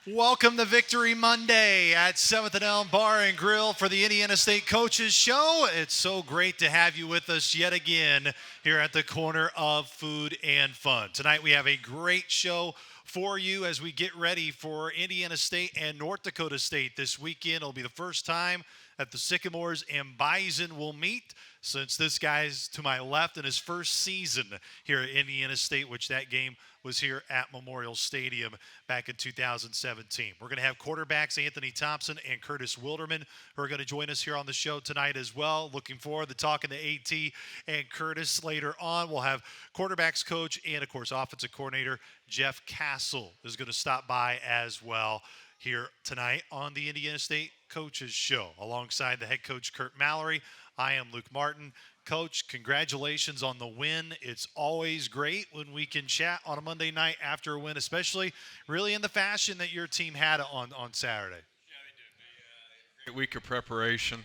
Welcome to Victory Monday at 7th and Elm Bar and Grill for the Indiana State Coaches Show. It's so great to have you with us yet again here at the corner of food and fun. Tonight we have a great show for you as we get ready for Indiana State and North Dakota State this weekend. It'll be the first time that the Sycamores and Bison will meet since this guy's to my left in his first season here at Indiana State, which that game was here at Memorial Stadium back in 2017. We're going to have quarterbacks Anthony Thompson and Curtis Wilderman who are going to join us here on the show tonight as well. Looking forward to talking to AT and Curtis later on. We'll have quarterbacks coach and, of course, offensive coordinator Jeff Castle is going to stop by as well here tonight on the Indiana State Coaches Show. Alongside the head coach, Kurt Mallory, I am Luke Martin. Coach, congratulations on the win. It's always great when we can chat on a Monday night after a win, especially really in the fashion that your team had on Saturday. Yeah, they did. Great week of preparation,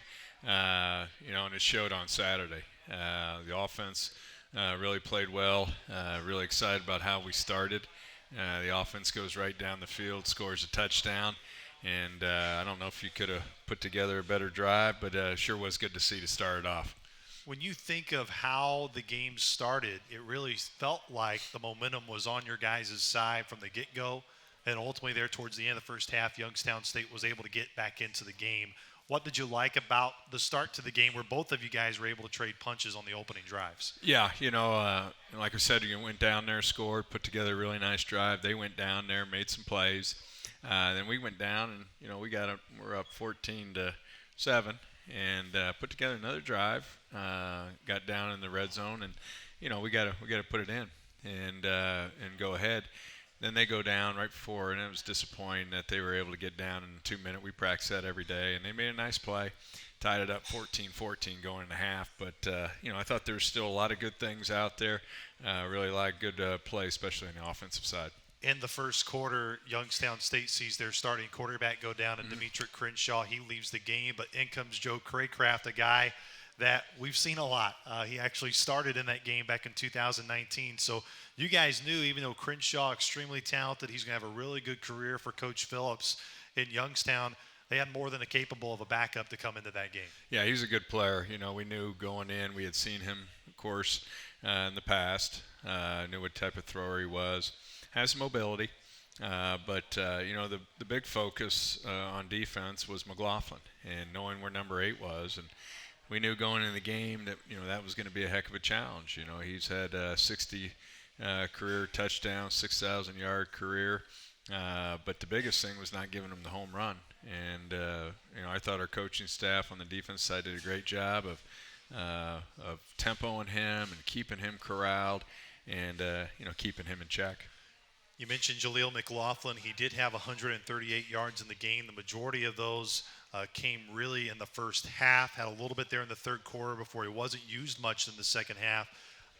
and it showed on Saturday. The offense really played well. Really excited about how we started. The offense goes right down the field, scores a touchdown. And I don't know if you could have put together a better drive, but sure was good to see to start it off. When you think of how the game started, it really felt like the momentum was on your guys' side from the get-go. And ultimately there towards the end of the first half, Youngstown State was able to get back into the game. What did you like about the start to the game where both of you guys were able to trade punches on the opening drives? Yeah, like I said, you went down there, scored, put together a really nice drive. They went down there, made some plays. Then we went down and, we're up 14-7 and put together another drive, got down in the red zone and, we got to put it in and go ahead. Then they go down right before, and it was disappointing that they were able to get down in 2 minutes. We practice that every day, and they made a nice play, tied it up 14-14 going into half. But, I thought there was still a lot of good things out there, really a lot of good play, especially on the offensive side. In the first quarter, Youngstown State sees their starting quarterback go down, and Demetric Crenshaw, he leaves the game. But in comes Joe Craycraft, a guy that we've seen a lot. He actually started in that game back in 2019. So you guys knew, even though Crenshaw, extremely talented, he's going to have a really good career for Coach Phillips in Youngstown. They had more than a capable of a backup to come into that game. Yeah, he's a good player. We knew going in. We had seen him, of course, in the past. Knew what type of thrower he was. Has mobility, but the big focus on defense was McLaughlin and knowing where number 8 was, and we knew going into the game that that was going to be a heck of a challenge. He's had 60 career touchdowns, 6,000-yard career, but the biggest thing was not giving him the home run. And I thought our coaching staff on the defense side did a great job of tempoing him and keeping him corralled and keeping him in check. You mentioned Jaleel Mclaughlin. He did have 138 yards in the game. The majority of those came really in the first half, had a little bit there in the third quarter before he wasn't used much in the second half.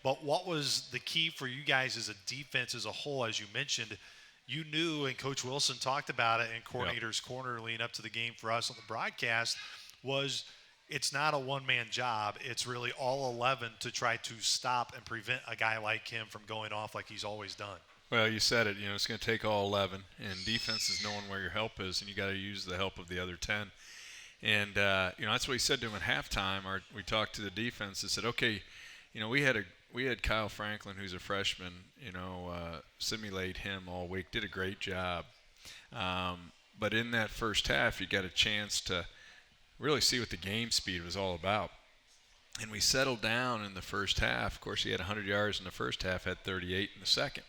But what was the key for you guys as a defense as a whole? As you mentioned, you knew, and Coach Wilson talked about it in Coordinator's Corner leading up to the game for us on the broadcast, was it's not a one-man job. It's really all 11 to try to stop and prevent a guy like him from going off like he's always done. Well, you said it. It's going to take all 11, and defense is knowing where your help is, and you got to use the help of the other 10. And that's what he said to him at halftime. We talked to the defense and said, okay, we had Kyle Franklin, who's a freshman, simulate him all week, did a great job. But in that first half, you got a chance to really see what the game speed was all about. And we settled down in the first half. Of course, he had 100 yards in the first half, had 38 in the second.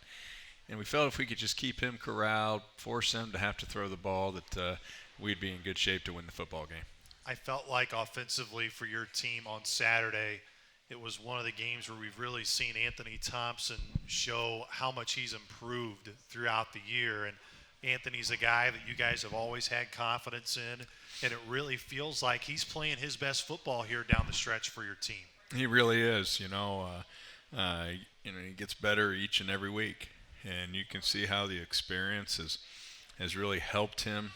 And we felt if we could just keep him corralled, force him to have to throw the ball, that we'd be in good shape to win the football game. I felt like offensively for your team on Saturday, it was one of the games where we've really seen Anthony Thompson show how much he's improved throughout the year. And Anthony's a guy that you guys have always had confidence in, and it really feels like he's playing his best football here down the stretch for your team. He really is. He gets better each and every week. And you can see how the experience has really helped him.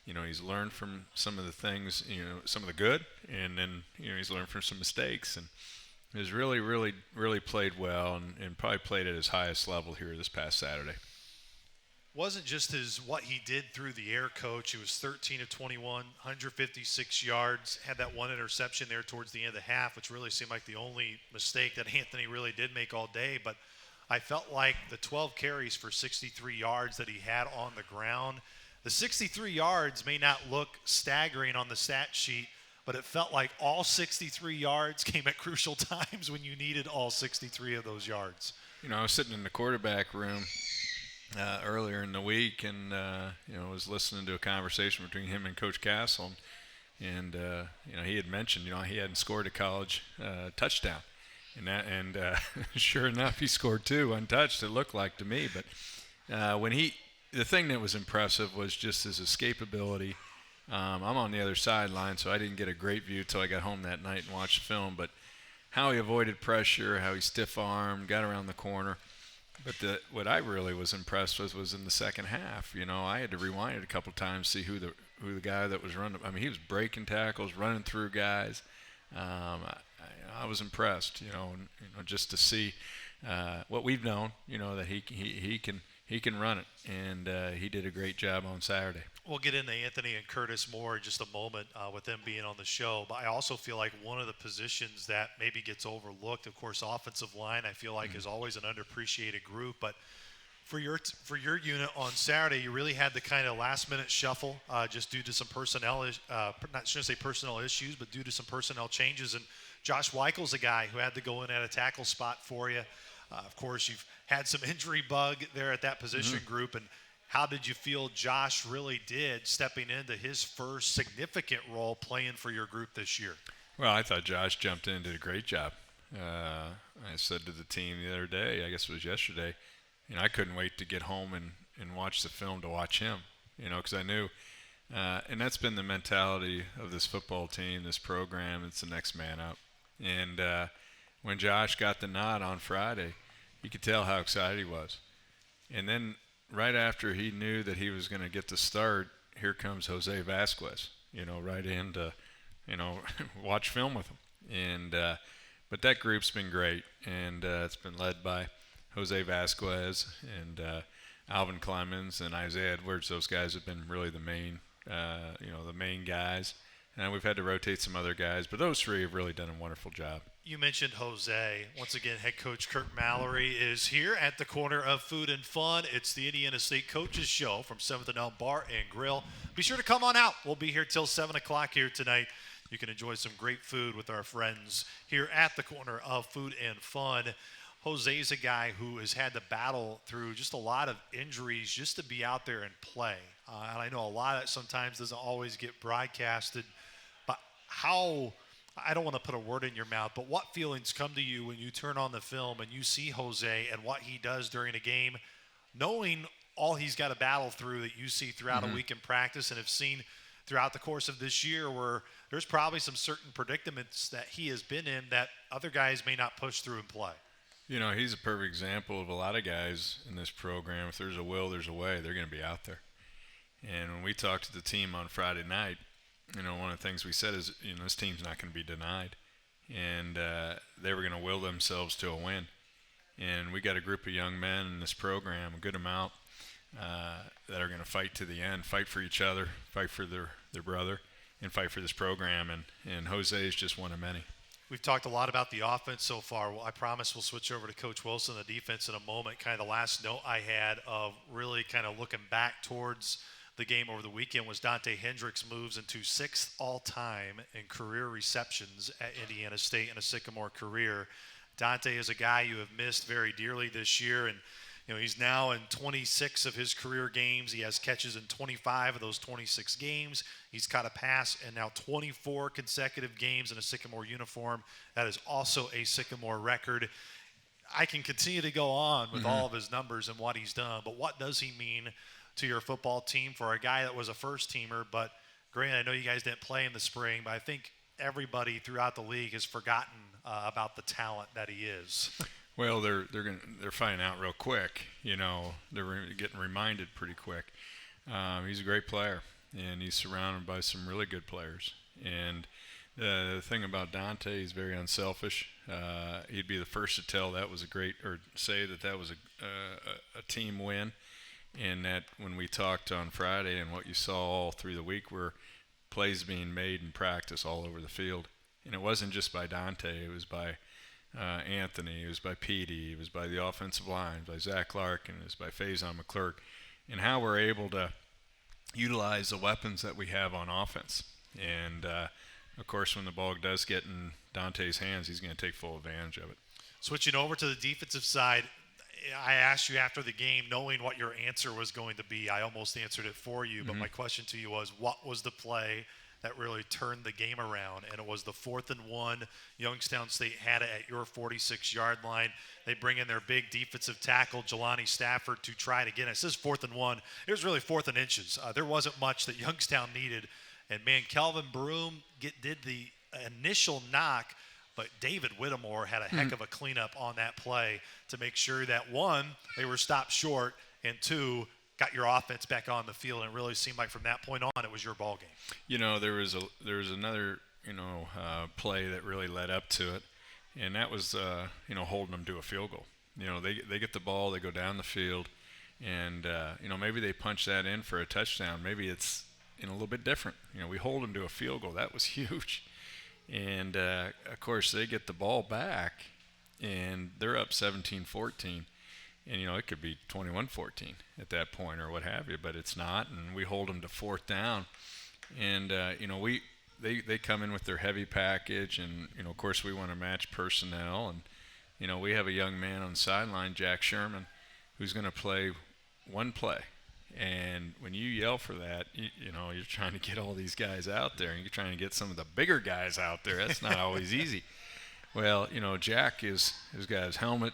He's learned from some of the things, some of the good, and then, he's learned from some mistakes. And has really, really, really played well and probably played at his highest level here this past Saturday. wasn't just what he did through the air, Coach. He was 13 of 21, 156 yards, had that one interception there towards the end of the half, which really seemed like the only mistake that Anthony really did make all day. But I felt like the 12 carries for 63 yards that he had on the ground, the 63 yards may not look staggering on the stat sheet, but it felt like all 63 yards came at crucial times when you needed all 63 of those yards. I was sitting in the quarterback room earlier in the week, and was listening to a conversation between him and Coach Castle, and he had mentioned he hadn't scored a college touchdown, and sure enough, he scored 2 untouched. It looked like to me, but the thing that was impressive was just his escapability. I'm on the other sideline, so I didn't get a great view till I got home that night and watched the film, but how he avoided pressure, how he stiff-armed, got around the corner. But what I really was impressed with was in the second half. I had to rewind it a couple times to see who the guy that was running. I mean, he was breaking tackles, running through guys. I was impressed. Just to see what we've known. That he can run it, and he did a great job on Saturday. We'll get into Anthony and Curtis more in just a moment with them being on the show, but I also feel like one of the positions that maybe gets overlooked, of course, offensive line, I feel like is always an underappreciated group, but for your unit on Saturday, you really had the kind of last-minute shuffle just due to some personnel, not shouldn't say personnel issues, but due to some personnel changes, and Josh Weichel's a guy who had to go in at a tackle spot for you. Of course, you've had some injury bug there at that position group, and how did you feel Josh really did stepping into his first significant role playing for your group this year? Well, I thought Josh jumped in and did a great job. I said to the team the other day, I guess it was yesterday, I couldn't wait to get home and watch the film to watch him, because I knew, and that's been the mentality of this football team, this program, it's the next man up. And when Josh got the nod on Friday, you could tell how excited he was. And then right after he knew that he was going to get the start, here comes Jose Vasquez, right in to, watch film with him. And but that group's been great, and it's been led by Jose Vasquez and Alvin Clemens and Isaiah Edwards. Those guys have been really the main guys. And we've had to rotate some other guys, but those three have really done a wonderful job. You mentioned Jose. Once again, head coach Kurt Mallory is here at the corner of Food and Fun. It's the Indiana State Coaches Show from 7th and Elm Bar and Grill. Be sure to come on out. We'll be here till 7 o'clock here tonight. You can enjoy some great food with our friends here at the corner of Food and Fun. Jose's a guy who has had to battle through just a lot of injuries just to be out there and play. And I know a lot of that sometimes doesn't always get broadcasted. But how, I don't want to put a word in your mouth, but what feelings come to you when you turn on the film and you see Jose and what he does during a game, knowing all he's got to battle through that you see throughout a week in practice and have seen throughout the course of this year, where there's probably some certain predicaments that he has been in that other guys may not push through and play. He's a perfect example of a lot of guys in this program. If there's a will, there's a way. They're going to be out there. And when we talked to the team on Friday night, one of the things we said is, this team's not going to be denied. And they were going to will themselves to a win. And we got a group of young men in this program, a good amount, that are going to fight to the end, fight for each other, fight for their brother, and fight for this program. And Jose is just one of many. We've talked a lot about the offense so far. Well, I promise we'll switch over to Coach Wilson, the defense, in a moment. Kind of the last note I had of really kind of looking back towards the game over the weekend was Dante Hendricks moves into 6th all-time in career receptions at Indiana State in a Sycamore career. Dante is a guy you have missed very dearly this year, and he's now in 26 of his career games. He has catches in 25 of those 26 games. He's caught a pass in now 24 consecutive games in a Sycamore uniform. That is also a Sycamore record. I can continue to go on with all of his numbers and what he's done, but what does he mean to your football team for a guy that was a first-teamer? But, Grant, I know you guys didn't play in the spring, but I think everybody throughout the league has forgotten about the talent that he is. Well, they're finding out real quick. They're getting reminded pretty quick. He's a great player, and he's surrounded by some really good players. And the thing about Dante, he's very unselfish. He'd be the first to tell that was a great, or say that was a team win. And that when we talked on Friday and what you saw all through the week were plays being made in practice all over the field. And it wasn't just by Dante. It was by Anthony. It was by Petey. It was by the offensive line, by Zach Larkin. It was by Faison McClurk. And how we're able to utilize the weapons that we have on offense. And, of course, when the ball does get in Dante's hands, he's going to take full advantage of it. Switching over to the defensive side, I asked you after the game, knowing what your answer was going to be. I almost answered it for you, but my question to you was, what was the play that really turned the game around? And it was the 4th and 1. Youngstown State had it at your 46-yard line. They bring in their big defensive tackle, Jelani Stafford, to try to get it. It says 4th and 1. It was really 4th and inches. There wasn't much that Youngstown needed. And, man, Kelvin Broom did the initial knock, but David Whittemore had a heck of a cleanup on that play to make sure that, one, they were stopped short, and two, got your offense back on the field. And it really seemed like from that point on it was your ball game. You know, there was another, play that really led up to it, and that was, holding them to a field goal. You know, they get the ball, they go down the field, and, maybe they punch that in for a touchdown. Maybe it's, a little bit different. You know, we hold them to a field goal. That was huge. And, of course, they get the ball back, and they're up 17-14. And, it could be 21-14 at that point or what have you, but it's not. And we hold them to 4th down. And, they come in with their heavy package. And, of course, we want to match personnel. And, we have a young man on the sideline, Jack Sherman, who's going to play one play. And when you yell for that, you're trying to get all these guys out there, and you're trying to get some of the bigger guys out there. That's not always easy. Well, Jack has got his helmet,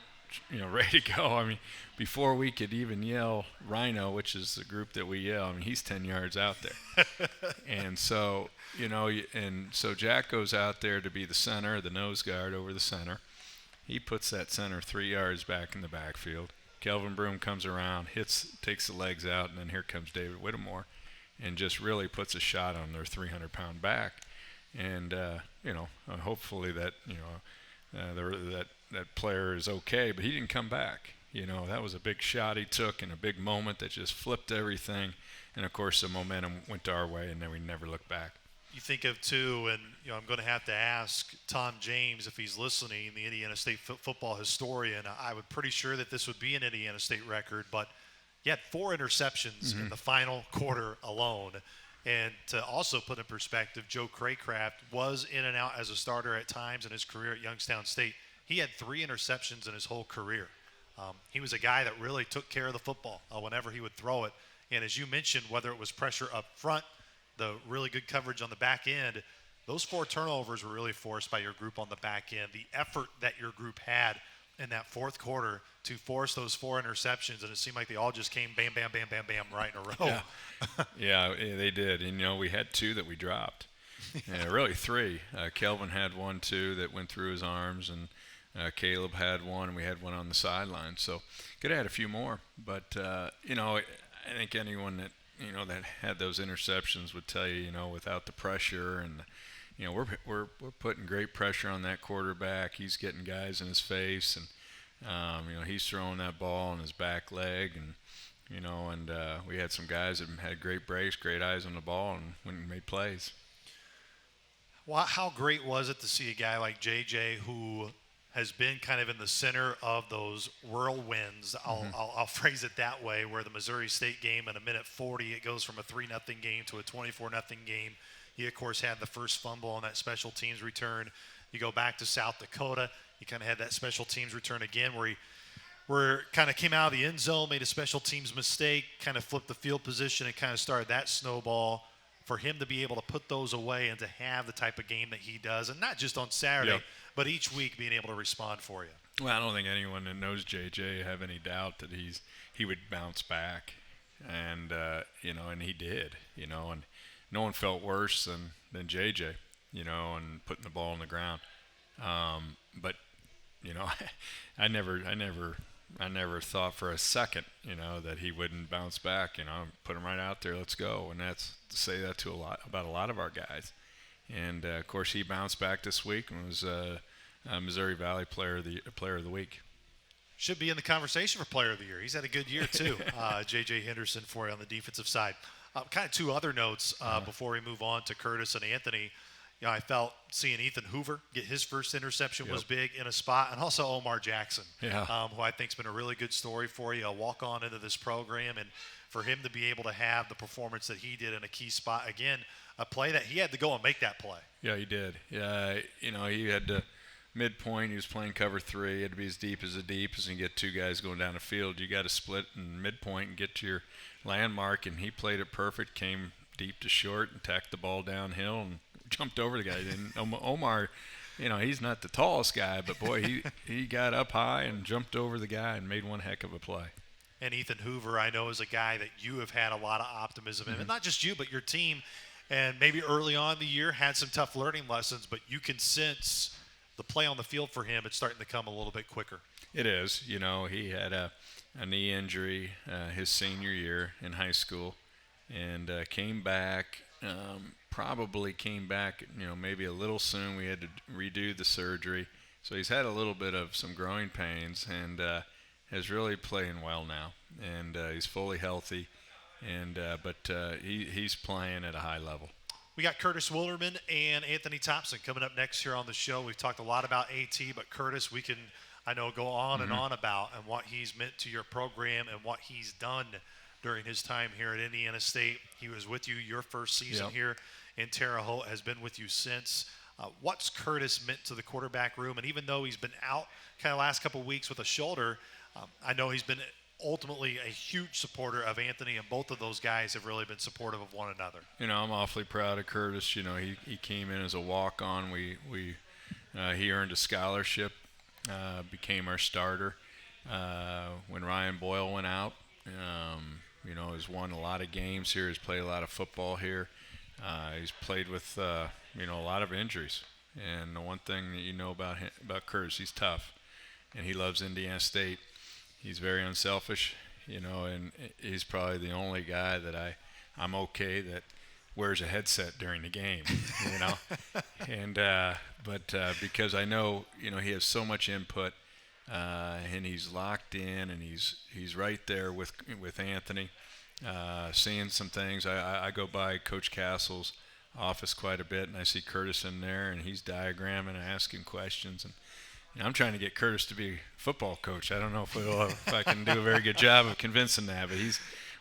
ready to go. I mean, before we could even yell Rhino, which is the group that we yell, I mean, he's 10 yards out there. And so, so Jack goes out there to be the center, the nose guard over the center. He puts that center 3 yards back in the backfield. Kelvin Broom comes around, takes the legs out, and then here comes David Whittemore and just really puts a shot on their 300-pound back. And, hopefully that, that player is okay, but he didn't come back. That was a big shot he took and a big moment that just flipped everything. And, of course, the momentum went our way, and then we never looked back. You think of, too, and I'm going to have to ask Tom James if he's listening, the Indiana State football historian. I was pretty sure that this would be an Indiana State record, but he had 4 interceptions in the final quarter alone. And to also put in perspective, Joe Craycraft was in and out as a starter at times in his career at Youngstown State. He had 3 interceptions in his whole career. He was a guy that really took care of the football whenever he would throw it. And as you mentioned, whether it was pressure up front, the really good coverage on the back end, those 4 turnovers were really forced by your group on the back end. The effort that your group had in that 4th quarter to force those 4 interceptions, and it seemed like they all just came bam, bam, bam, bam, bam right in a row. Yeah, they did. And, we had 2 that we dropped. Yeah, really 3. Kelvin had 1, too, that went through his arms, and Caleb had 1, and we had 1 on the sideline. So could have had a few more. But, I think anyone that, that had those interceptions would tell you, without the pressure and, we're putting great pressure on that quarterback. He's getting guys in his face, and, he's throwing that ball on his back leg, and, we had some guys that had great breaks, great eyes on the ball, and went and made plays. Well, how great was it to see a guy like JJ who has been kind of in the center of those whirlwinds, I'll phrase it that way, where the Missouri State game in a minute 40, it goes from a 3-0 game to a 24-0 game. He, of course, had the first fumble on that special teams return. You go back to South Dakota, he kind of had that special teams return again where kind of came out of the end zone, made a special teams mistake, kind of flipped the field position and kind of started that snowball. For him to be able to put those away and to have the type of game that he does, and not just on Saturday, but each week being able to respond for you. Well, I don't think anyone that knows JJ have any doubt that he would bounce back, and and he did, and no one felt worse than JJ, and putting the ball on the ground. But I never thought for a second, that he wouldn't bounce back. Put him right out there, let's go, and that's to say that about a lot of our guys. And of course, he bounced back this week and was Missouri Valley Player of the Week. Should be in the conversation for Player of the Year. He's had a good year, too. J.J. Henderson for you on the defensive side. Kind of two other notes before we move on to Curtis and Anthony. You know, I felt seeing Ethan Hoover get his first interception was big in a spot, and also Omar Jackson, who I think has been a really good story for you, a walk-on into this program, and for him to be able to have the performance that he did in a key spot, again, a play that he had to go and make that play. Yeah, he did. Yeah, you know, he had to midpoint. He was playing cover 3. He had to be as deep as you get two guys going down the field. You got to split in midpoint and get to your landmark, and he played it perfect, came deep to short and tacked the ball downhill and jumped over the guy. And Omar, you know, he's not the tallest guy, but, boy, he got up high and jumped over the guy and made one heck of a play. And Ethan Hoover, I know, is a guy that you have had a lot of optimism in, and not just you, but your team. And maybe early on in the year had some tough learning lessons, but you can sense the play on the field for him, it's starting to come a little bit quicker. It is. You know, he had a knee injury his senior year in high school and probably came back, you know, maybe a little soon. We had to redo the surgery. So he's had a little bit of some growing pains and is really playing well now. And he's fully healthy. But he's playing at a high level. We got Curtis Wilderman and Anthony Thompson coming up next here on the show. We've talked a lot about AT, but Curtis, we can, I know, go on and on about and what he's meant to your program and what he's done during his time here at Indiana State. He was with you your first season here in Terre Haute, has been with you since. What's Curtis meant to the quarterback room? And even though he's been out kind of last couple of weeks with a shoulder, I know he's been ultimately a huge supporter of Anthony, and both of those guys have really been supportive of one another. You know, I'm awfully proud of Curtis. You know, he came in as a walk-on. He earned a scholarship, became our starter. When Ryan Boyle went out, you know, he's won a lot of games here. He's played a lot of football here. He's played with, you know, a lot of injuries. And the one thing that you know about Curtis, he's tough, and he loves Indiana State. He's very unselfish, you know, and he's probably the only guy that I'm okay that wears a headset during the game, you know. And but because I know, you know, he has so much input, and he's locked in, and he's right there with Anthony, seeing some things. I go by Coach Castle's office quite a bit, and I see Curtis in there, and he's diagramming and asking questions. And I'm trying to get Curtis to be football coach. I don't know if I can do a very good job of convincing that, but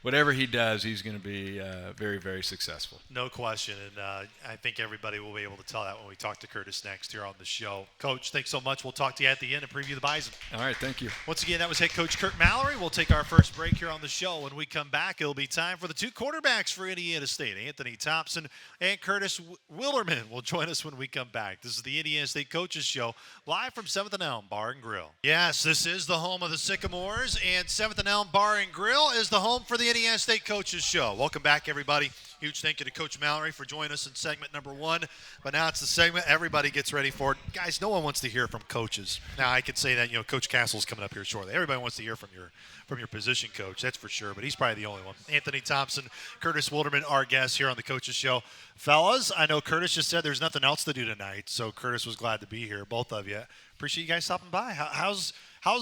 whatever he does, he's going to be very, very successful. No question, and I think everybody will be able to tell that when we talk to Curtis next here on the show. Coach, thanks so much. We'll talk to you at the end and preview the Bison. All right, thank you. Once again, that was head coach Kurt Mallory. We'll take our first break here on the show. When we come back, it'll be time for the two quarterbacks for Indiana State, Anthony Thompson and Curtis Wilderman will join us when we come back. This is the Indiana State Coaches Show, live from 7th and Elm Bar and Grill. Yes, this is the home of the Sycamores, and 7th and Elm Bar and Grill is the home for the Indiana State Coaches Show. Welcome back, everybody. Huge thank you to Coach Mallory for joining us in segment number 1. But now it's the segment everybody gets ready for it. Guys, no one wants to hear from coaches. Now, I could say that, you know, Coach Castle's coming up here shortly. Everybody wants to hear from your position coach, that's for sure, but he's probably the only one. Anthony Thompson, Curtis Wilderman, our guests here on the Coaches Show. Fellas, I know Curtis just said there's nothing else to do tonight, so Curtis was glad to be here, both of you. Appreciate you guys stopping by. How's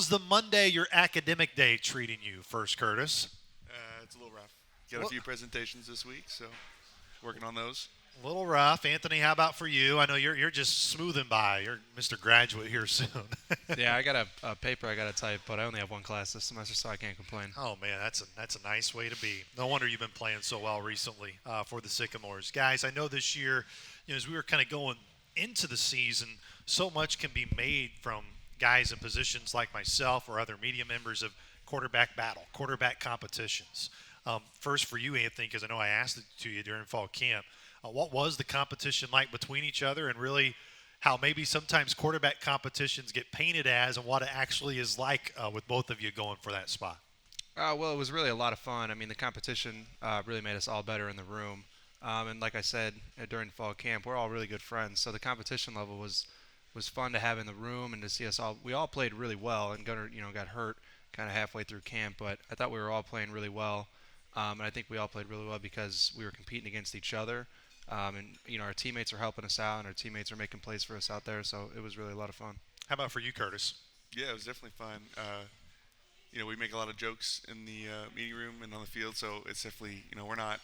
the Monday, your academic day, treating you first, Curtis? It's a little rough. Got a few presentations this week, so working on those. A little rough. Anthony, how about for you? I know you're just smoothing by. You're Mr. Graduate here soon. Yeah, I got a paper I got to type, but I only have one class this semester, so I can't complain. Oh, man, that's a nice way to be. No wonder you've been playing so well recently for the Sycamores. Guys, I know this year, you know, as we were kind of going into the season, so much can be made from guys in positions like myself or other media members of quarterback battle, quarterback competitions. First for you, Anthony, because I know I asked it to you during fall camp, what was the competition like between each other, and really how maybe sometimes quarterback competitions get painted as and what it actually is like with both of you going for that spot? Well, it was really a lot of fun. I mean, the competition really made us all better in the room. And like I said during fall camp, we're all really good friends. So the competition level was fun to have in the room and to see us all. We all played really well, and Gunnar, got hurt kind of halfway through camp, but I thought we were all playing really well. And I think we all played really well because we were competing against each other. And, our teammates are helping us out, and our teammates are making plays for us out there. So it was really a lot of fun. How about for you, Curtis? Yeah, it was definitely fun. we make a lot of jokes in the meeting room and on the field, so it's definitely, we're not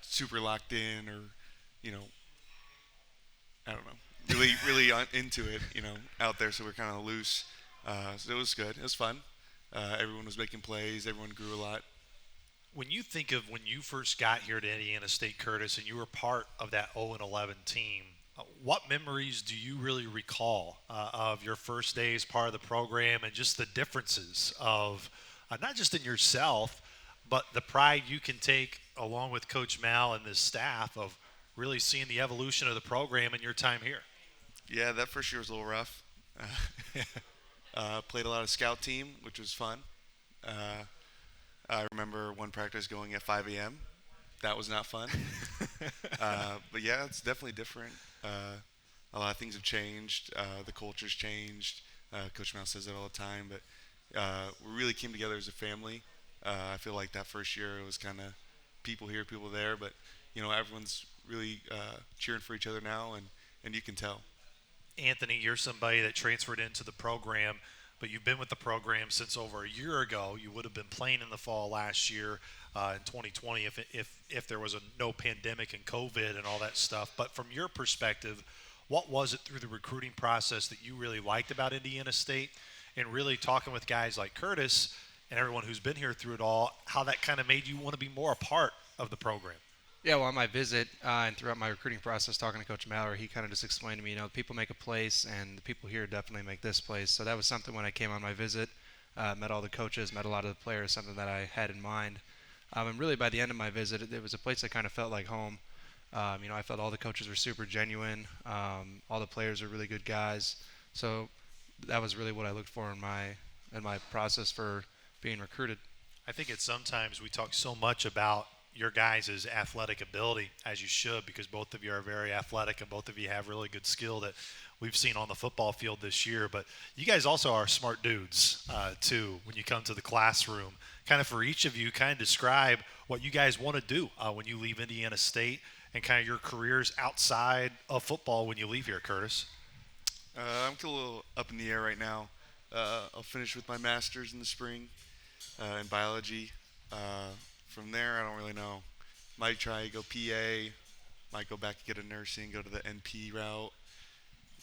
super locked in or, you know, I don't know, really into it, out there. So we're kind of loose. So it was good. It was fun. Everyone was making plays. Everyone grew a lot. When you think of when you first got here to Indiana State, Curtis, and you were part of that 0-11 team, what memories do you really recall of your first day as part of the program and just the differences of not just in yourself, but the pride you can take along with Coach Mal and this staff of really seeing the evolution of the program in your time here? Yeah, that first year was a little rough. Played a lot of scout team, which was fun. I remember one practice going at 5 a.m. That was not fun. But yeah, it's definitely different. A lot of things have changed. The culture's changed. Coach Mal says it all the time, but we really came together as a family. I feel like that first year it was kind of people here, people there, but everyone's really cheering for each other now, and you can tell. Anthony, you're somebody that transferred into the program, but you've been with the program since over a year ago. You would have been playing in the fall last year in 2020 if there was no pandemic and COVID and all that stuff. But from your perspective, what was it through the recruiting process that you really liked about Indiana State, and really talking with guys like Curtis and everyone who's been here through it all, how that kind of made you want to be more a part of the program? Yeah, well, on my visit and throughout my recruiting process, talking to Coach Mallory, he kind of just explained to me, people make a place, and the people here definitely make this place. So that was something when I came on my visit, met all the coaches, met a lot of the players, something that I had in mind. And really by the end of my visit, it was a place that kind of felt like home. I felt all the coaches were super genuine. All the players are really good guys. So that was really what I looked for in my process for being recruited. I think sometimes we talk so much about your guys' athletic ability, as you should, because both of you are very athletic and both of you have really good skill that we've seen on the football field this year. But you guys also are smart dudes, too, when you come to the classroom. Kind of for each of you, kind of describe what you guys want to do when you leave Indiana State and kind of your careers outside of football when you leave here, Curtis. I'm a little up in the air right now. I'll finish with my master's in the spring in biology. From there, I don't really know. Might try to go PA. Might go back and get a nursing, go to the NP route.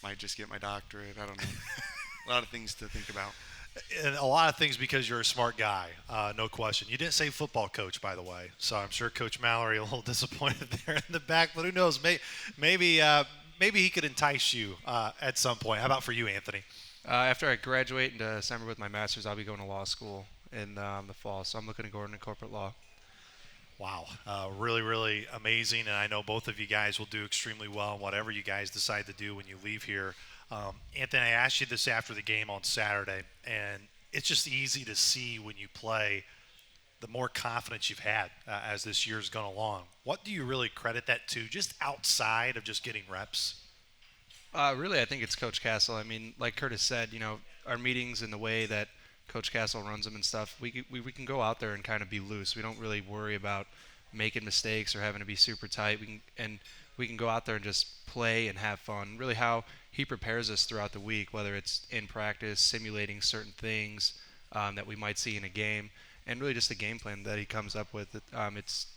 Might just get my doctorate. I don't know. A lot of things to think about. And a lot of things because you're a smart guy, no question. You didn't say football coach, by the way, so I'm sure Coach Mallory a little disappointed there in the back. But who knows? Maybe he could entice you at some point. How about for you, Anthony? After I graduate in December with my master's, I'll be going to law school in the fall. So I'm looking to go into corporate law. Wow. Really, really amazing. And I know both of you guys will do extremely well in whatever you guys decide to do when you leave here. Anthony, I asked you this after the game on Saturday, and it's just easy to see when you play the more confidence you've had as this year's gone along. What do you really credit that to, just outside of just getting reps? Really, I think it's Coach Castle. I mean, like Curtis said, our meetings and the way that Coach Castle runs them and stuff, we can go out there and kind of be loose. We don't really worry about making mistakes or having to be super tight. We can go out there and just play and have fun. Really how he prepares us throughout the week, whether it's in practice, simulating certain things that we might see in a game, and really just the game plan that he comes up with. It's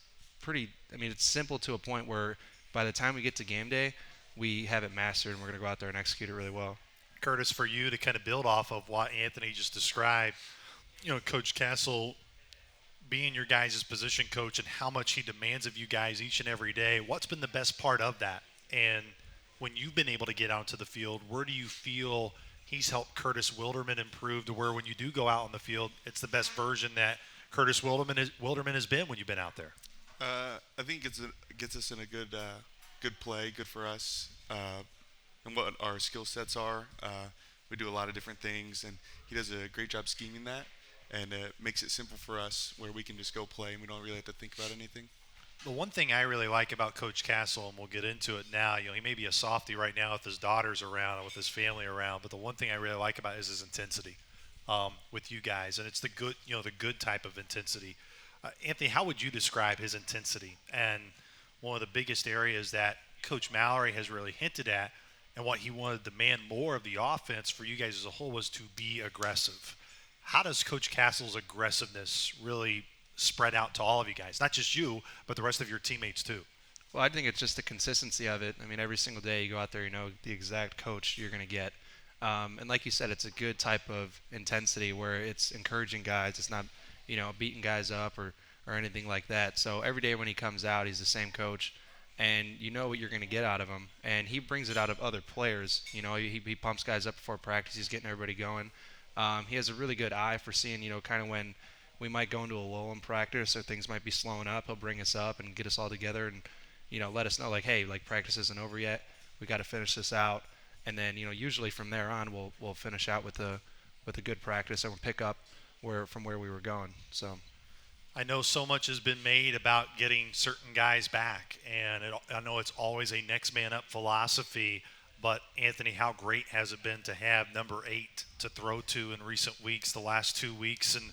simple to a point where by the time we get to game day, we have it mastered and we're going to go out there and execute it really well. Curtis, for you to kind of build off of what Anthony just described, Coach Castle being your guys' position coach and how much he demands of you guys each and every day, what's been the best part of that? And when you've been able to get out to the field, where do you feel he's helped Curtis Wilderman improve to where when you do go out on the field, it's the best version that Curtis Wilderman has been when you've been out there? I think it gets us in a good play, good for us. And what our skill sets are. We do a lot of different things, and he does a great job scheming that, and it makes it simple for us where we can just go play and we don't really have to think about anything. The one thing I really like about Coach Castle, and we'll get into it now, he may be a softie right now with his daughters around and with his family around, but the one thing I really like about it is his intensity with you guys, and it's the good type of intensity. Anthony, how would you describe his intensity? And one of the biggest areas that Coach Mallory has really hinted at, and what he wanted to demand more of the offense for you guys as a whole, was to be aggressive. How does Coach Castle's aggressiveness really spread out to all of you guys? Not just you, but the rest of your teammates too. Well, I think it's just the consistency of it. I mean, every single day you go out there, you know the exact coach you're going to get. And like you said, it's a good type of intensity where it's encouraging guys. It's not, beating guys up or anything like that. So every day when he comes out, he's the same coach, and you know what you're going to get out of him. And he brings it out of other players. He pumps guys up before practice. He's getting everybody going. He has a really good eye for seeing, kind of when we might go into a lull in practice or things might be slowing up. He'll bring us up and get us all together and, let us know, like, hey, like, practice isn't over yet. We got to finish this out. And then, usually from there on, we'll finish out with a good practice and we'll pick up from where we were going. So I know so much has been made about getting certain guys back, and I know it's always a next man up philosophy. But Anthony, how great has it been to have number 8 to throw to in recent weeks, the last 2 weeks, and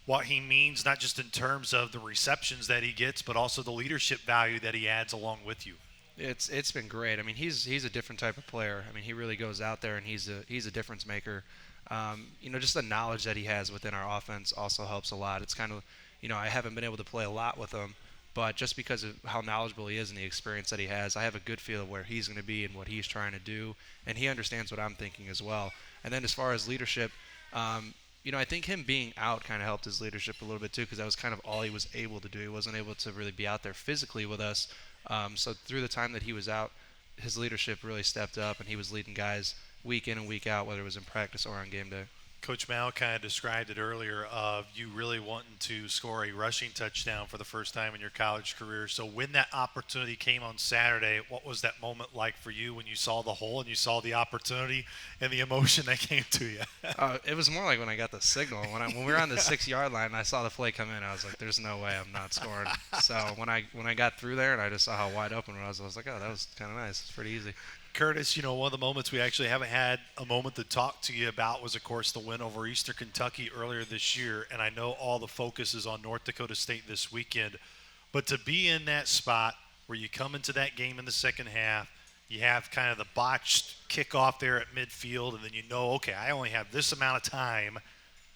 what he means, not just in terms of the receptions that he gets, but also the leadership value that he adds along with you. It's been great. I mean, he's a different type of player. I mean, he really goes out there and he's a difference maker. Just the knowledge that he has within our offense also helps a lot. It's kind of, I haven't been able to play a lot with him, but just because of how knowledgeable he is and the experience that he has, I have a good feel of where he's going to be and what he's trying to do, and he understands what I'm thinking as well. And then as far as leadership, I think him being out kind of helped his leadership a little bit too, because that was kind of all he was able to do. He wasn't able to really be out there physically with us. So through the time that he was out, his leadership really stepped up, and he was leading guys week in and week out, whether it was in practice or on game day. Coach Mao kind of described it earlier of you really wanting to score a rushing touchdown for the first time in your college career. So when that opportunity came on Saturday, what was that moment like for you when you saw the hole and you saw the opportunity and the emotion that came to you? It was more like when I got the signal. When we were on the 6-yard line and I saw the play come in, I was like, there's no way I'm not scoring. So when I got through there and I just saw how wide open it was, I was like, oh, that was kind of nice. It's pretty easy. Curtis, one of the moments we actually haven't had a moment to talk to you about was, of course, the win over Eastern Kentucky earlier this year. And I know all the focus is on North Dakota State this weekend. But to be in that spot where you come into that game in the second half, you have kind of the botched kickoff there at midfield, and then okay, I only have this amount of time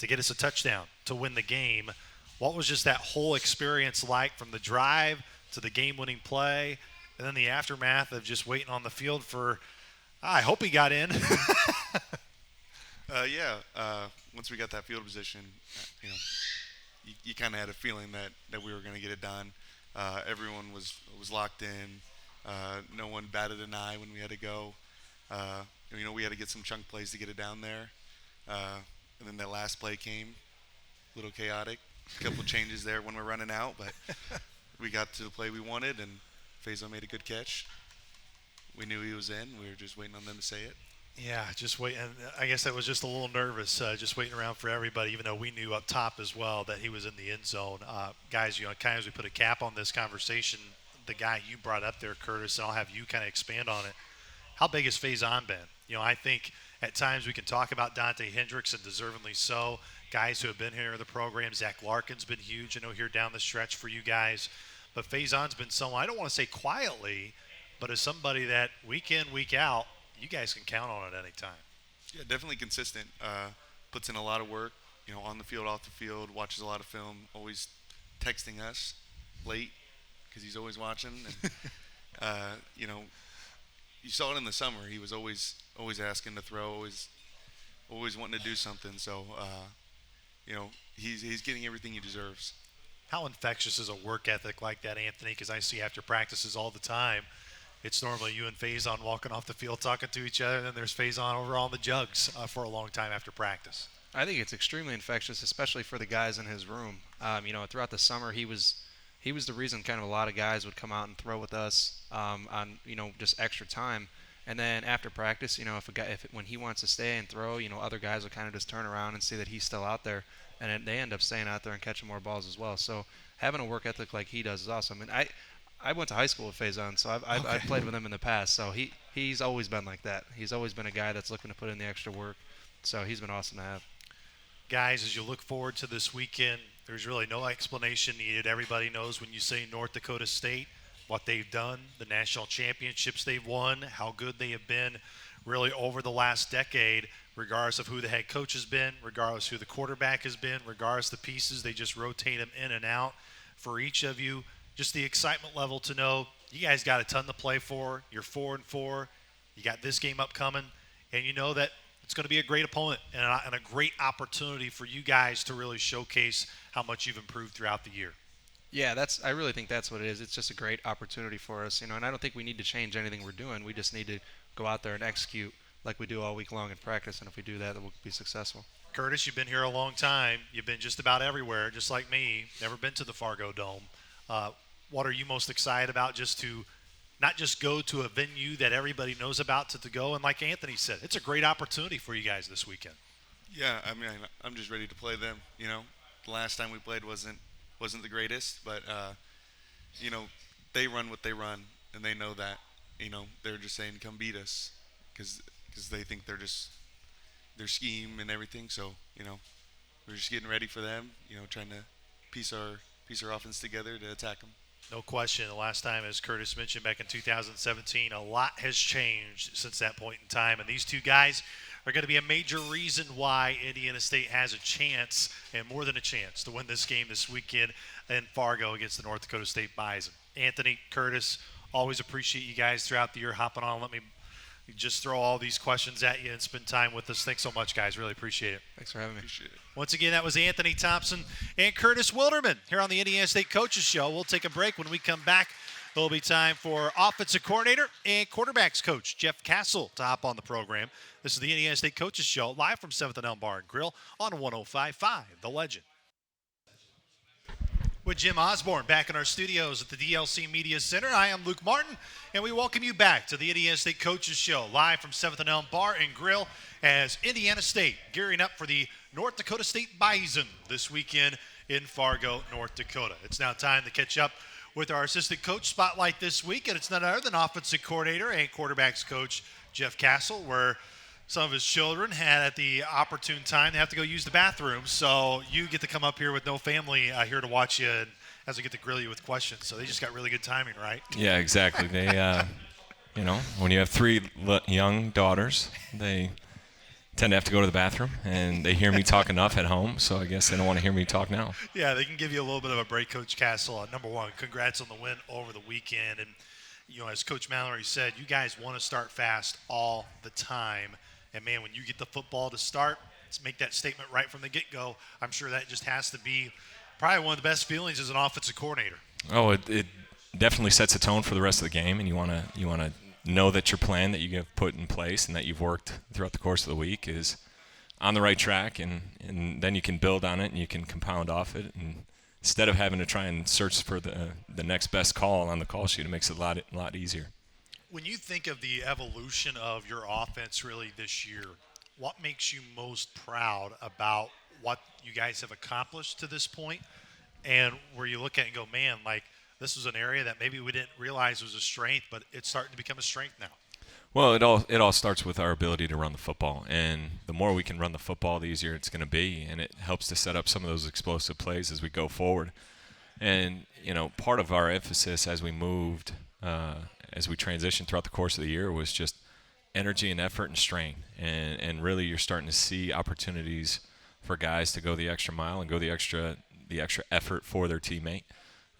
to get us a touchdown to win the game. What was just that whole experience like from the drive to the game-winning play? And then the aftermath of just waiting on the field for, I hope he got in. Once we got that field position, you kind of had a feeling that we were going to get it done. Everyone was locked in. No one batted an eye when we had to go. We had to get some chunk plays to get it down there. And then that last play came, a little chaotic. A couple changes there when we're running out, but we got to the play we wanted, and Faison made a good catch. We knew he was in. We were just waiting on them to say it. Yeah, just wait. And I guess I was just a little nervous, just waiting around for everybody, even though we knew up top as well that he was in the end zone. Guys, kind of as we put a cap on this conversation, the guy you brought up there, Curtis, and I'll have you kind of expand on it. How big has Faison been? I think at times we can talk about Dante Hendricks, and deservingly so. Guys who have been here in the program, Zach Larkin's been huge, I know, here down the stretch for you guys. But Faison's been someone, I don't want to say quietly, but as somebody that week in, week out, you guys can count on at any time. Yeah, definitely consistent. Puts in a lot of work, on the field, off the field, watches a lot of film, always texting us late because he's always watching. And, you saw it in the summer. He was always asking to throw, always wanting to do something. So, he's getting everything he deserves. How infectious is a work ethic like that, Anthony? Because I see after practices all the time, it's normally you and Faison walking off the field talking to each other, and then there's Faison over on the jugs for a long time after practice. I think it's extremely infectious, especially for the guys in his room. Throughout the summer, he was the reason kind of a lot of guys would come out and throw with us on just extra time. And then after practice, when he wants to stay and throw, other guys will kind of just turn around and see that he's still out there. And they end up staying out there and catching more balls as well. So having a work ethic like he does is awesome. I mean, I went to high school with Faison, so I've played with him in the past. So he's always been like that. He's always been a guy that's looking to put in the extra work. So he's been awesome to have. Guys, as you look forward to this weekend, there's really no explanation needed. Everybody knows when you say North Dakota State, what they've done, the national championships they've won, how good they have been really over the last decade. regardless of who the head coach has been, regardless who the quarterback has been, regardless the pieces, they just rotate them in and out. For each of you, just the excitement level to know you guys got a ton to play for. You're 4-4. You got this game upcoming, and you know that it's going to be a great opponent and a great opportunity for you guys to really showcase how much you've improved throughout the year. Yeah, I really think that's what it is. It's just a great opportunity for us, and I don't think we need to change anything we're doing. We just need to go out there and execute like we do all week long in practice, and if we do that, then we'll be successful. Curtis, you've been here a long time. You've been just about everywhere, just like me. Never been to the Fargo Dome. What are you most excited about just to not just go to a venue that everybody knows about to go? And like Anthony said, it's a great opportunity for you guys this weekend. Yeah, I mean, I'm just ready to play them. The last time we played wasn't the greatest, but they run what they run, and they know that. They're just saying, come beat us, because they think their scheme and everything. So we're just getting ready for them. Trying to piece our offense together to attack them. No question. The last time, as Curtis mentioned, back in 2017, a lot has changed since that point in time. And these two guys are going to be a major reason why Indiana State has a chance, and more than a chance, to win this game this weekend in Fargo against the North Dakota State Bison. Anthony, Curtis, always appreciate you guys throughout the year hopping on. Let me just throw all these questions at you and spend time with us. Thanks so much, guys. Really appreciate it. Thanks for having me. Appreciate it. Once again, that was Anthony Thompson and Curtis Wilderman here on the Indiana State Coaches Show. We'll take a break. When we come back, it'll be time for offensive coordinator and quarterbacks coach Jeff Castle to hop on the program. This is the Indiana State Coaches Show, live from 7th and Elm Bar and Grill on 105.5 The Legend. With Jim Osborne back in our studios at the DLC Media Center, I am Luke Martin, and we welcome you back to the Indiana State Coaches Show, live from 7th and Elm Bar and Grill, as Indiana State gearing up for the North Dakota State Bison this weekend in Fargo, North Dakota. It's now time to catch up with our assistant coach spotlight this week, and it's none other than offensive coordinator and quarterbacks coach Jeff Castle, where some of his children had at the opportune time they have to go use the bathroom, so you get to come up here with no family here to watch you and as we get to grill you with questions. So they just got really good timing, right? Yeah, exactly. They, when you have three young daughters, they tend to have to go to the bathroom, and they hear me talk enough at home, so I guess they don't want to hear me talk now. Yeah, they can give you a little bit of a break, Coach Castle. Number one, congrats on the win over the weekend. And, as Coach Mallory said, you guys want to start fast all the time. And, man, when you get the football to start, let's make that statement right from the get-go. I'm sure that just has to be probably one of the best feelings as an offensive coordinator. Oh, it definitely sets a tone for the rest of the game, and you want to know that your plan that you have put in place and that you've worked throughout the course of the week is on the right track, and then you can build on it and you can compound off it. And instead of having to try and search for the next best call on the call sheet, it makes it a lot easier. When you think of the evolution of your offense really this year, what makes you most proud about what you guys have accomplished to this point, and where you look at it and go, man, like this was an area that maybe we didn't realize was a strength, but it's starting to become a strength now? Well, it all starts with our ability to run the football, and the more we can run the football, the easier it's going to be, and it helps to set up some of those explosive plays as we go forward. And part of our emphasis as we moved, as we transitioned throughout the course of the year, was just energy and effort and strain, and really you're starting to see opportunities for guys to go the extra mile and go the extra effort for their teammate,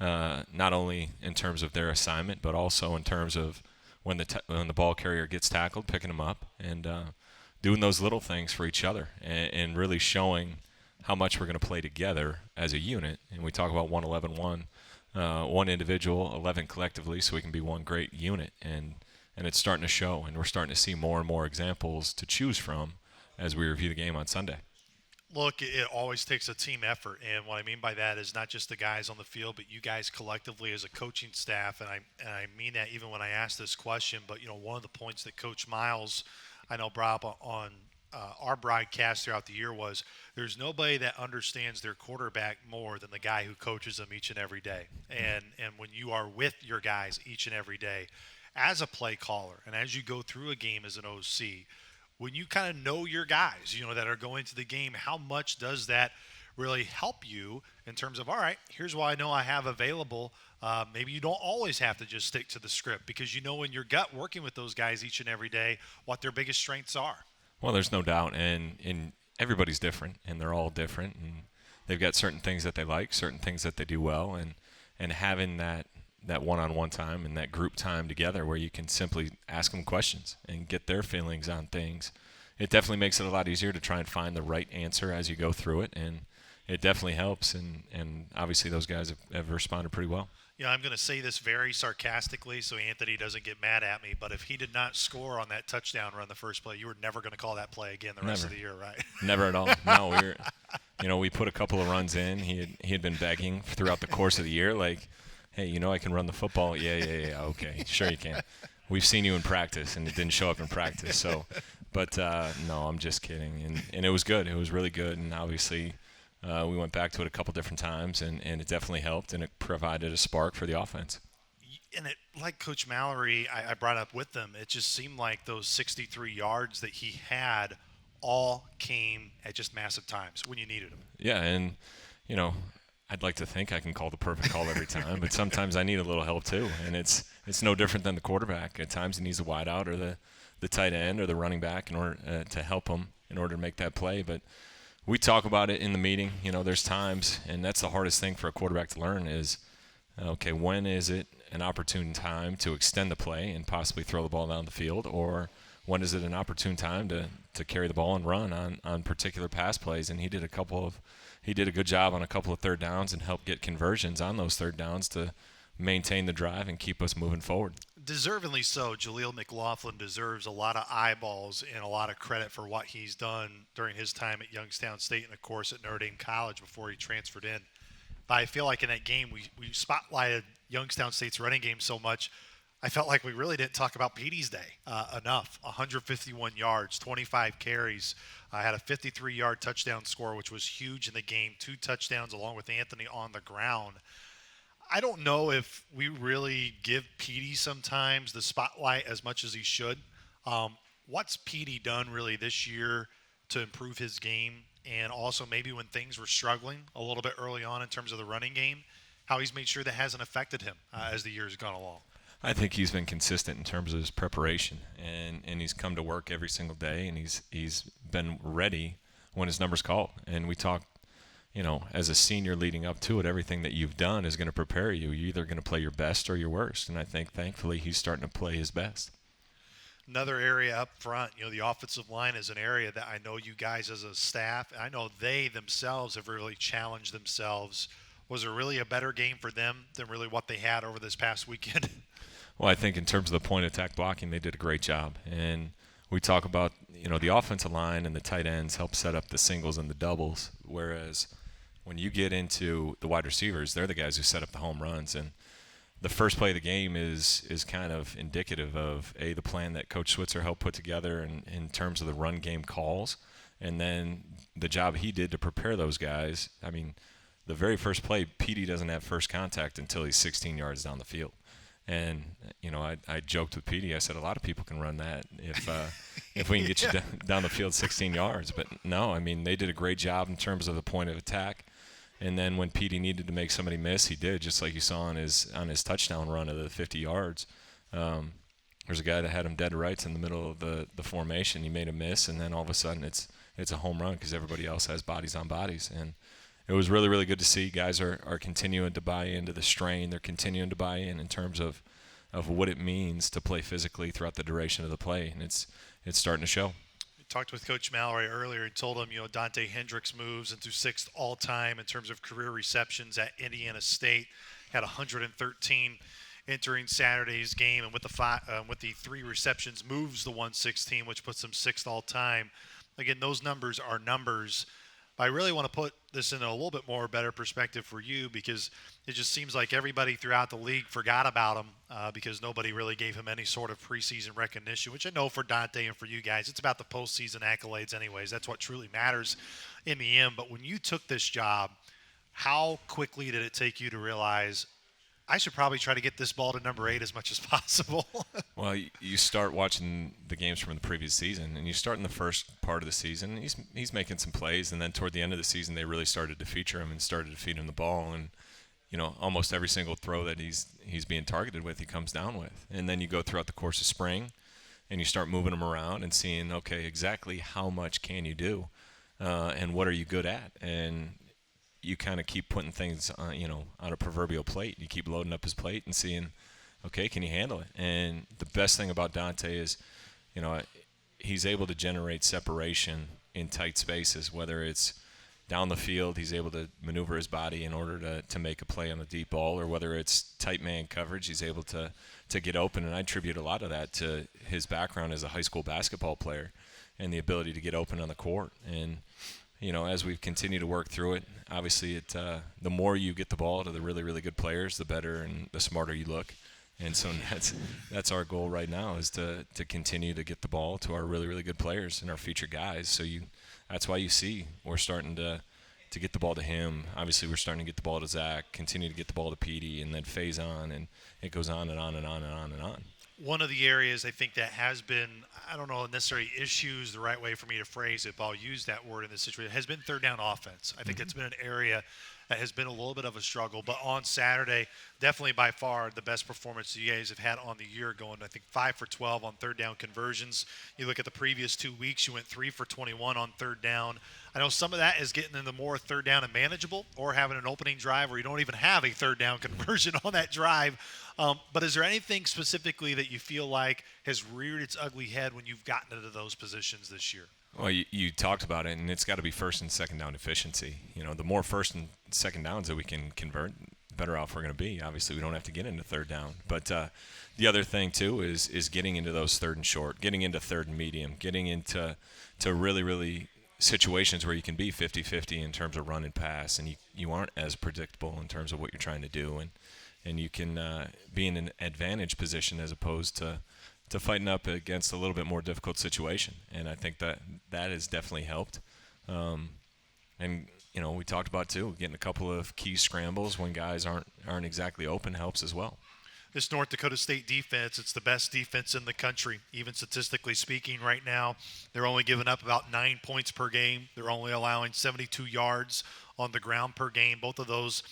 not only in terms of their assignment, but also in terms of when the ball carrier gets tackled, picking them up, and doing those little things for each other, and really showing how much we're going to play together as a unit. And we talk about 1-11-1, one individual, 11 collectively, so we can be one great unit. And it's starting to show, and we're starting to see more and more examples to choose from as we review the game on Sunday. Look, it always takes a team effort, and what I mean by that is not just the guys on the field, but you guys collectively as a coaching staff, and I mean that even when I ask this question. But one of the points that Coach Miles, I know, brought up on our broadcast throughout the year was there's nobody that understands their quarterback more than the guy who coaches them each and every day. And when you are with your guys each and every day as a play caller, and as you go through a game as an OC, when you kind of know your guys, that are going to the game, how much does that really help you in terms of, all right, here's what I know I have available. Maybe you don't always have to just stick to the script, because in your gut, working with those guys each and every day, what their biggest strengths are. Well, there's no doubt, and everybody's different, and they're all different, and they've got certain things that they like, certain things that they do well, and having that one-on-one time and that group time together where you can simply ask them questions and get their feelings on things, it definitely makes it a lot easier to try and find the right answer as you go through it, and it definitely helps, and obviously those guys have responded pretty well. Yeah, I'm going to say this very sarcastically so Anthony doesn't get mad at me, but if he did not score on that touchdown run the first play, you were never going to call that play again the rest of the year, right? Never at all. No, we put a couple of runs in. He had been begging throughout the course of the year, like, hey, I can run the football. Yeah, okay, sure you can. We've seen you in practice, and it didn't show up in practice. So, but no, I'm just kidding. And it was good. It was really good, and obviously we went back to it a couple different times, and it definitely helped, and it provided a spark for the offense. And it, like Coach Mallory, I brought up with them, it just seemed like those 63 yards that he had all came at just massive times when you needed them. Yeah, and, I'd like to think I can call the perfect call every time, but sometimes I need a little help too, and it's no different than the quarterback. At times he needs a wide out or the tight end or the running back in order to help him in order to make that play. But we talk about it in the meeting. There's times, and that's the hardest thing for a quarterback to learn is, okay, when is it an opportune time to extend the play and possibly throw the ball down the field, or when is it an opportune time to carry the ball and run on particular pass plays? And he did a good job on a couple of third downs and helped get conversions on those third downs to maintain the drive and keep us moving forward. Deservingly so. Jaleel Mclaughlin deserves a lot of eyeballs and a lot of credit for what he's done during his time at Youngstown State and, of course, at Notre Dame College before he transferred in. But I feel like in that game we spotlighted Youngstown State's running game so much, I felt like we really didn't talk about Petey's day enough. 151 yards, 25 carries, had a 53-yard touchdown score, which was huge in the game, 2 touchdowns along with Anthony on the ground. I don't know if we really give Petey sometimes the spotlight as much as he should. What's Petey done really this year to improve his game, and also maybe when things were struggling a little bit early on in terms of the running game, how he's made sure that hasn't affected him as the years gone along? I think he's been consistent in terms of his preparation, and he's come to work every single day, and he's been ready when his number's called. And we talk, as a senior leading up to it, everything that you've done is going to prepare you. You're either going to play your best or your worst, and I think thankfully he's starting to play his best. Another area up front, the offensive line is an area that I know you guys as a staff, I know they themselves have really challenged themselves. Was it really a better game for them than really what they had over this past weekend? Well, I think in terms of the point attack blocking, they did a great job. And we talk about, the offensive line and the tight ends help set up the singles and the doubles, whereas when you get into the wide receivers, they're the guys who set up the home runs. And the first play of the game is kind of indicative of, the plan that Coach Switzer helped put together in terms of the run game calls, and then the job he did to prepare those guys. I mean, the very first play, Petey doesn't have first contact until he's 16 yards down the field. And, I joked with Petey. I said, a lot of people can run that if we can get you down the field 16 yards. But, no, I mean, they did a great job in terms of the point of attack. And then when Petey needed to make somebody miss, he did, just like you saw on his touchdown run of the 50 yards. There's a guy that had him dead rights in the middle of the formation. He made a miss, and then all of a sudden it's a home run because everybody else has bodies on bodies. And it was really, really good to see. Guys are continuing to buy into the strain. They're continuing to buy in terms of what it means to play physically throughout the duration of the play, and it's starting to show. We talked with Coach Mallory earlier and told him, Dante Hendricks moves into 6th all-time in terms of career receptions at Indiana State. Had 113 entering Saturday's game, and with the 3 receptions moves the 116, which puts him 6th all-time. Again, those numbers are numbers. But I really want to put this in a little bit more better perspective for you, because it just seems like everybody throughout the league forgot about him because nobody really gave him any sort of preseason recognition, which I know for Dante and for you guys, it's about the postseason accolades anyways. That's what truly matters in the end. But when you took this job, how quickly did it take you to realize, I should probably try to get this ball to number 8 as much as possible? Well, you start watching the games from the previous season, and you start in the first part of the season. He's making some plays, and then toward the end of the season, they really started to feature him and started to feed him the ball. And almost every single throw that he's being targeted with, he comes down with. And then you go throughout the course of spring, and you start moving them around and seeing, okay, exactly how much can you do, and what are you good at, and you kind of keep putting things on a proverbial plate. You keep loading up his plate and seeing, okay, can you handle it? And the best thing about Dante is, he's able to generate separation in tight spaces, whether it's down the field, he's able to maneuver his body in order to make a play on a deep ball, or whether it's tight man coverage, he's able to get open. And I attribute a lot of that to his background as a high school basketball player and the ability to get open on the court. And, as we've continued to work through it, obviously the more you get the ball to the really, really good players, the better and the smarter you look. And so that's our goal right now, is to continue to get the ball to our really, really good players and our future guys. So that's why you see we're starting to get the ball to him. Obviously, we're starting to get the ball to Zach, continue to get the ball to Petey, and then phase on, and it goes on and on and on and on and on. One of the areas I think that has been, I don't know necessarily issues the right way for me to phrase it, but I'll use that word in this situation, has been third down offense. I think it's been an area that has been a little bit of a struggle. But on Saturday, definitely by far the best performance you guys have had on the year, going, I think, 5 for 12 on third down conversions. You look at the previous 2 weeks, you went 3 for 21 on third down. I know some of that is getting into more third down and manageable, or having an opening drive where you don't even have a third down conversion on that drive. But is there anything specifically that you feel like has reared its ugly head when you've gotten into those positions this year? Well, you talked about it, and it's got to be first and second down efficiency. The more first and second downs that we can convert, the better off we're going to be. Obviously, we don't have to get into third down. But the other thing, too, is getting into those third and short, getting into third and medium, getting into really, really situations where you can be 50-50 in terms of run and pass, and you aren't as predictable in terms of what you're trying to do. And you can be in an advantage position as opposed to fighting up against a little bit more difficult situation. And I think that has definitely helped. And we talked about too, getting a couple of key scrambles when guys aren't exactly open helps as well. This North Dakota State defense, it's the best defense in the country, even statistically speaking right now. They're only giving up about 9 points per game. They're only allowing 72 yards on the ground per game. Both of those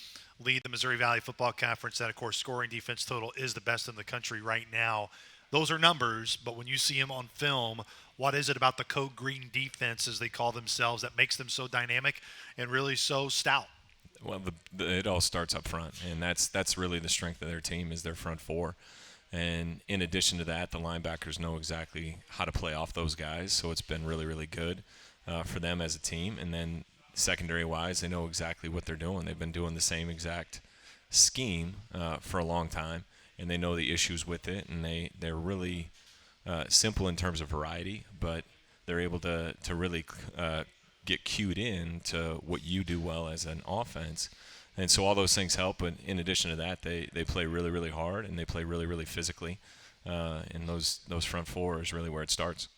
lead the Missouri Valley Football Conference. That, of course, scoring defense total is the best in the country right now. Those are numbers, but when you see them on film, what is it about the Code Green defense, as they call themselves, that makes them so dynamic and really so stout? Well, it all starts up front, and that's really the strength of their team, is their front four. And in addition to that, the linebackers know exactly how to play off those guys, so it's been really, really good for them as a team. And then secondary-wise, they know exactly what they're doing. They've been doing the same exact scheme for a long time, and they know the issues with it, and they're really simple in terms of variety, but they're able to really get cued in to what you do well as an offense. And so all those things help, but in addition to that, they play really, really hard, and they play really, really physically, and those front four is really where it starts.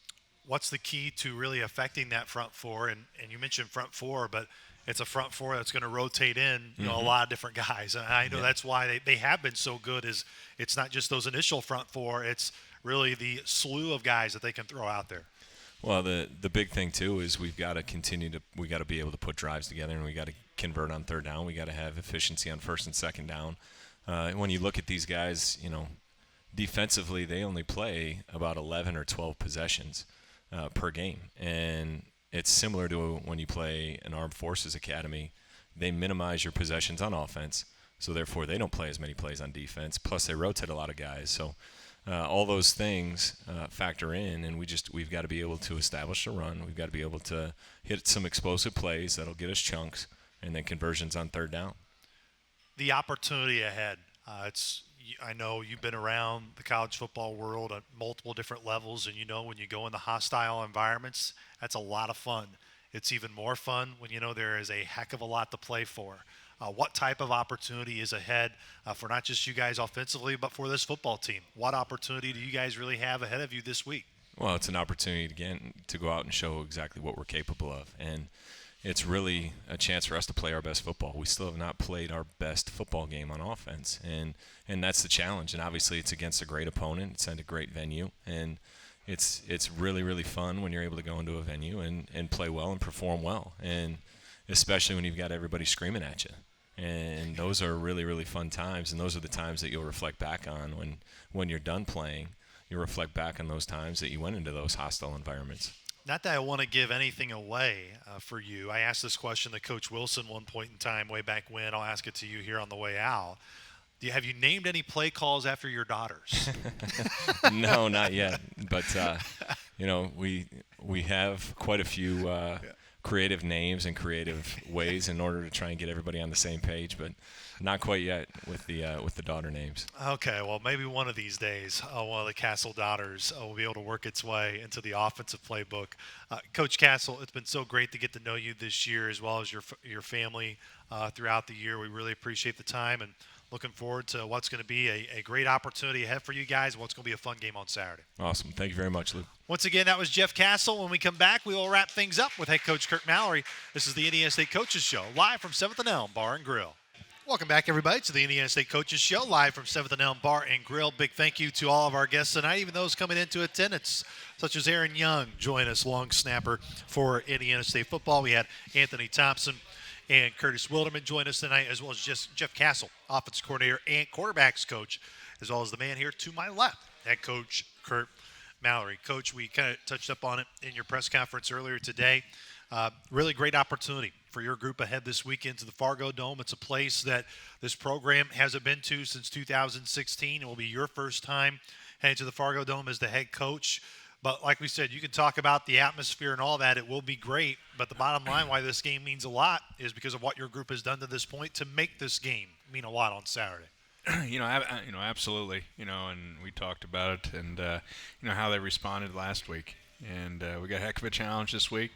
What's the key to really affecting that front four? And you mentioned front four, but it's a front four that's going to rotate in, a lot of different guys. And I know that's why they have been so good, is it's not just those initial front four, it's really the slew of guys that they can throw out there. Well, the big thing, too, is we got to be able to put drives together, and we got to convert on third down. We got to have efficiency on first and second down. When you look at these guys, defensively, they only play about 11 or 12 possessions per game. And it's similar to when you play an Armed Forces Academy. They minimize your possessions on offense, so therefore they don't play as many plays on defense. Plus, they rotate a lot of guys. So all those things factor in, and we've got to be able to establish a run. We've got to be able to hit some explosive plays that'll get us chunks, and then conversions on third down. The opportunity ahead. I know you've been around the college football world at multiple different levels, and when you go into hostile environments, that's a lot of fun. It's even more fun when there is a heck of a lot to play for. What type of opportunity is ahead for not just you guys offensively, but for this football team? What opportunity do you guys really have ahead of you this week? Well, it's an opportunity, again, to go out and show exactly what we're capable of. And it's really a chance for us to play our best football. We still have not played our best football game on offense. And that's the challenge. And obviously it's against a great opponent. It's at a great venue. And it's really, really fun when you're able to go into a venue and play well and perform well. And especially when you've got everybody screaming at you. And those are really, really fun times, and those are the times that you'll reflect back on when you're done playing. you reflect back on those times that you went into those hostile environments. Not that I want to give anything away for you. I asked this question to Coach Wilson one point in time way back when. I'll ask it to you here on the way out. Have you named any play calls after your daughters? No, not yet. But, we have quite a few creative names and creative ways in order to try and get everybody on the same page, but not quite yet with the daughter names. Okay, well, maybe one of these days, one of the Castle daughters will be able to work its way into the offensive playbook. Coach Castle, it's been so great to get to know you this year as well as your family throughout the year. We really appreciate the time and looking forward to what's going to be a great opportunity ahead for you guys and what's going to be a fun game on Saturday. Awesome. Thank you very much, Luke. Once again, that was Jeff Castle. When we come back, we will wrap things up with head coach Kirk Mallory. This is the Indiana State Coaches Show, live from 7th and Elm Bar and Grill. Welcome back, everybody, to the Indiana State Coaches Show, live from 7th and Elm Bar and Grill. Big thank you to all of our guests tonight, even those coming into attendance, such as Aaron Young, join us, long snapper for Indiana State football. We had Anthony Thompson and Curtis Wilderman join us tonight, as well as just Jeff Castle, offensive coordinator and quarterbacks coach, as well as the man here to my left, head coach Kirk Mallory. Coach, we kind of touched up on it in your press conference earlier today. Really great opportunity for your group ahead this weekend to the Fargo Dome. It's a place that this program hasn't been to since 2016. It will be your first time heading to the Fargo Dome as the head coach. But like we said, you can talk about the atmosphere and all that. It will be great. But the bottom line, why this game means a lot, is because of what your group has done to this point to make this game mean a lot on Saturday. Absolutely. And we talked about it, and how they responded last week. And we got a heck of a challenge this week.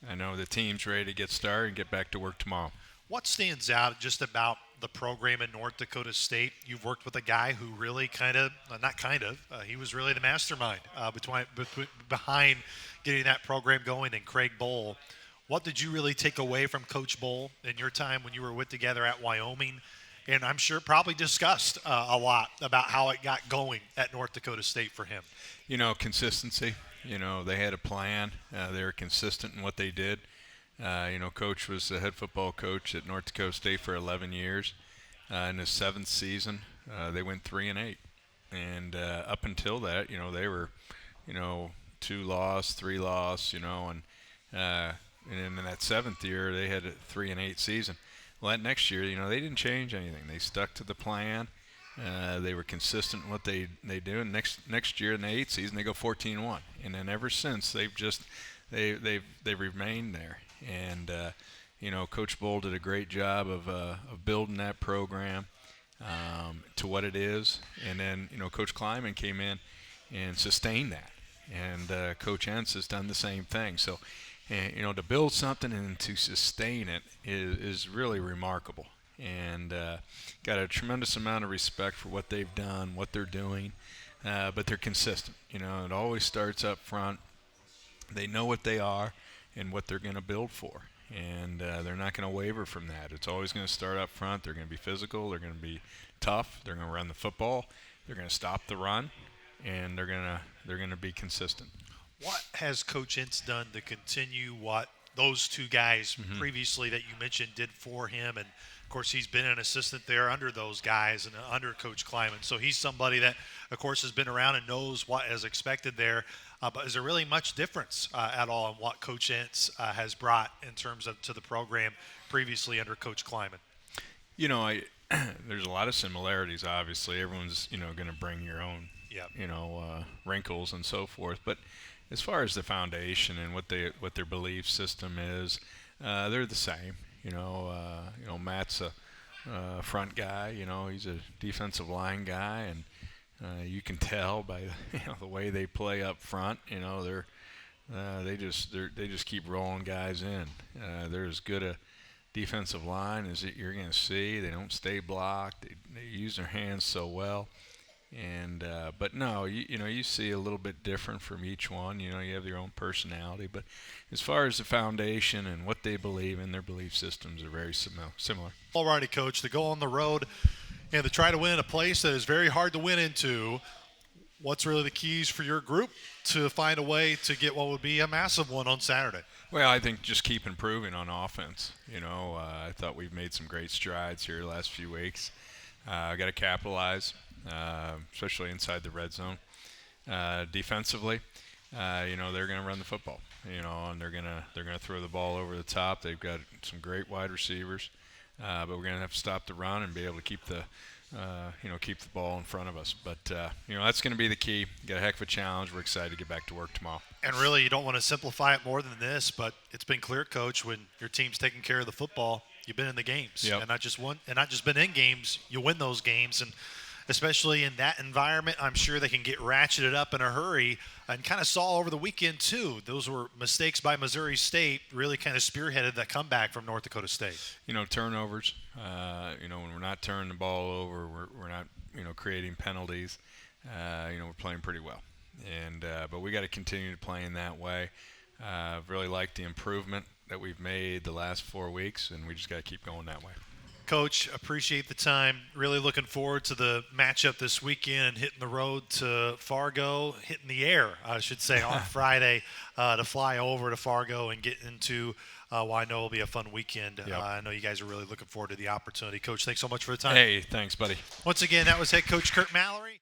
I know the team's ready to get started and get back to work tomorrow. What stands out just about the program in North Dakota State? You've worked with a guy who really he was really the mastermind behind getting that program going, and Craig Bohl. What did you really take away from Coach Bohl in your time when you were together at Wyoming? And I'm sure probably discussed a lot about how it got going at North Dakota State for him. Consistency. They had a plan. They were consistent in what they did. Coach was the head football coach at North Dakota State for 11 years. In his 7th season, they went 3-8. And up until that, they were, 2-loss, 3-loss, and in that 7th year, they had a 3-8 season. Well, that next year, they didn't change anything. They stuck to the plan. They were consistent in what they do. And next year in the 8th season, they go 14-1. And then ever since, they've remained there. And Coach Bohl did a great job of building that program to what it is. And then Coach Kleiman came in and sustained that. And Coach Entz has done the same thing. So, to build something and to sustain it is really remarkable. And got a tremendous amount of respect for what they've done, what they're doing, but they're consistent. It always starts up front. They know what they are and what they're going to build for, and they're not going to waver from that. It's always going to start up front. They're going to be physical. They're going to be tough. They're going to run the football. They're going to stop the run, and they're going to be consistent. What has Coach Entz done to continue what those two guys previously that you mentioned did for him? And of course, he's been an assistant there under those guys and under Coach Kleiman. So he's somebody that, of course, has been around and knows what is expected there. But is there really much difference at all in what Coach Entz has brought in terms of to the program previously under Coach Kleiman? There's a lot of similarities, obviously. Everyone's, going to bring your own, wrinkles and so forth. But as far as the foundation and what their belief system is, they're the same. Matt's a front guy. He's a defensive line guy, and you can tell by the way they play up front. They just keep rolling guys in. They're as good a defensive line as you're going to see. They don't stay blocked. They use their hands so well. And but no, you see a little bit different from each one. You have your own personality. But as far as the foundation and what they believe in, their belief systems are very similar. All righty, Coach. To go on the road and to try to win in a place that is very hard to win into, what's really the keys for your group to find a way to get what would be a massive one on Saturday? Well, I think just keep improving on offense. I thought we've made some great strides here the last few weeks. Got to capitalize. Especially inside the red zone. Defensively, they're going to run the football, and they're going to throw the ball over the top. They've got some great wide receivers, but we're going to have to stop the run and be able to keep the ball in front of us. But that's going to be the key. Got a heck of a challenge. We're excited to get back to work tomorrow. And really, you don't want to simplify it more than this, but it's been clear, Coach, when your team's taking care of the football, you've been in the games, Yep. and not just been in games. You win those games, and especially in that environment, I'm sure they can get ratcheted up in a hurry. And kind of saw over the weekend too. Those were mistakes by Missouri State. Really kind of spearheaded that comeback from North Dakota State. Turnovers. When we're not turning the ball over, we're not creating penalties. We're playing pretty well. And but we got to continue to play in that way. Really like the improvement that we've made the last 4 weeks, and we just got to keep going that way. Coach, appreciate the time. Really looking forward to the matchup this weekend, hitting the road to Fargo, hitting the air, I should say, on Friday to fly over to Fargo and get into what I know will be a fun weekend. Yep. I know you guys are really looking forward to the opportunity. Coach, thanks so much for the time. Hey, thanks, buddy. Once again, that was head coach Kurt Mallory.